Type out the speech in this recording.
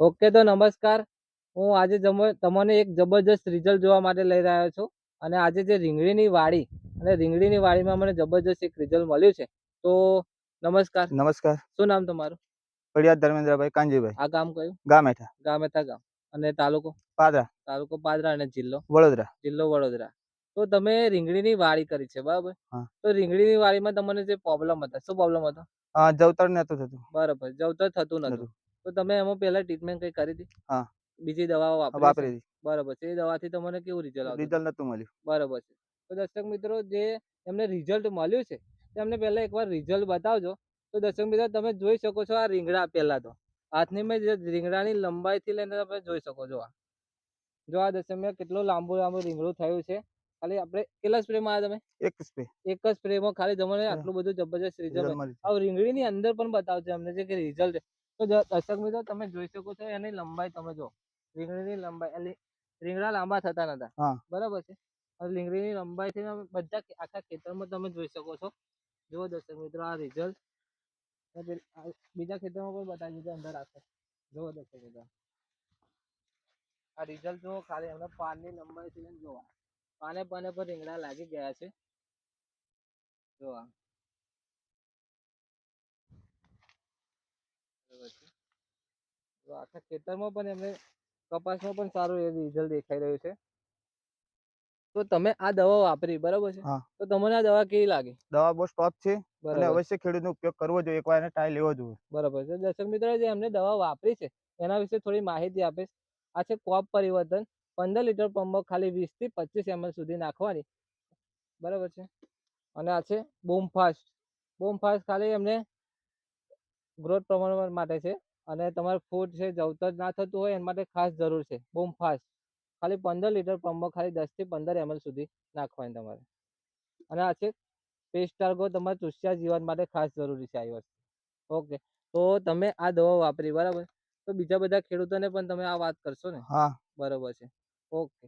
Okay, તો નમસ્કાર. હું આજે તમને એક જબરજસ્ત રિઝલ્ટ જોવા માટે લઈ રહ્યો છું. અને આજે જે રીંગણીની વાડી અને રીંગણીની વાડીમાં મને જબરજસ્ત એક રિઝલ્ટ મળ્યું છે. તો નમસ્કાર. નમસ્કાર. શું નામ તમારું? પડિયાદ ધર્મેન્દ્રભાઈ કાંજીભાઈ. આ ગામ કયું? ગામેઠા. ગામેઠા ગામ. અને તાલુકો? પાદરા. તાલુકો પાદરા. અને જિલ્લો? વડોદરા. જિલ્લો વડોદરા. તો તમે રીંગણીની વાડી કરી છે, બરાબર? તો રીંગણીની વાડીમાં તમને જે પ્રોબ્લેમ હતા, શું પ્રોબ્લેમ હતો? જવતર નતું થતું. બરાબર, જવતર થતું નતું. તો તમે એમાં પહેલા ટ્રીટમેન્ટ કઈ કરી હતી? હા. બીજી દવાઓ વાપરી હતી? બરાબર છે. એ દવાથી તમને કેવું રિઝલ્ટ આવ્યું? રિઝલ્ટ નતું મળ્યું. બરાબર છે. તો દર્શક મિત્રો, જે એમને રિઝલ્ટ મળ્યું છે તેમને પહેલા એકવાર રિઝલ્ટ બતાવજો. તો દર્શક મિત્રો, તમે જોઈ શકો છો આ રીંગણા. પહેલા તો હાથની મેં જે રીંગણાની લંબાઈથી લઈને તમે જોઈ શકો છો. આ દર્શક મિત્રો કેટલું લાંબુ રીંગણું થયું છે. ખાલી આપણે કેટલા સ્પ્રે માં તમે? એક જ સ્પ્રેમાં ખાલી તમને આટલું બધું જબરજસ્ત રિઝલ્ટ. હવે રીંગણીની અંદર પણ બતાવજો અમને જે કે રિઝલ્ટ. તો દર્શક મિત્રો, તમે જોઈ શકો છો એની લંબાઈ. તમે જો રીંગણીની લંબાઈ, રીંગણા લાંબા થતા નતા, બરાબર છે. રીંગણીની લંબાઈ થી બધા આખા ખેતરમાં તમે જોઈ શકો છો. જો દર્શક મિત્રો, આ રિઝલ્ટ બીજા ખેતરમાં પણ બતાવી દીધું અંદર આખે. જો દર્શક મિત્રો, આ રિઝલ્ટ જો ખાલી એમના પાનની લંબાઈ થી જોવા. પાને પર રીંગણા લાગી ગયા છે. જો આખા ખેતરમાં પણ એમને કપાસમાં પણ સારું એવું રિઝલ્ટ દેખાઈ રહ્યું છે. તો તમે આ દવા વાપરી, બરાબર છે? તો તમને આ દવા કેવી લાગી? દવા બહુ સ્ટોપ છે અને અવશ્ય ખેડૂતનો ઉપયોગ કરવો જોઈએ. એકવાર એને ટ્રાય લેવો જોઈએ. બરાબર છે. દર્શક મિત્રો, જે એમને દવા વાપરી છે એના વિશે થોડી માહિતી આપીશ. આ છે ક્રોપ પરિવર્તન. 15 લીટર પંપમાં ખાલી 20 થી 25 ml સુધી નાખવાની, બરાબર છે. અને આ છે બૂમફાસ્ટ. બૂમફાસ્ટ ખાલી એમને ગ્રોથ પ્રમાણ માટે છે. અને તમારે ફૂડ છે જવતર ના થતું હોય એના માટે ખાસ જરૂર છે બૂમફાસ્ટ. ખાલી 15 લીટર પંપમાં ખાલી 10 થી 15 ml સુધી નાખવાની તમારે. અને આ છે પેસ્ટાર્ગો. તમારે ચૂસ્યા જીવન માટે ખાસ જરૂરી છે આ વસ્તુ. ઓકે, તો તમે આ દવા વાપરી, બરાબર? તો બીજા બધા ખેડૂતોને પણ તમે આ વાત કરશો ને? બરાબર છે. ઓકે.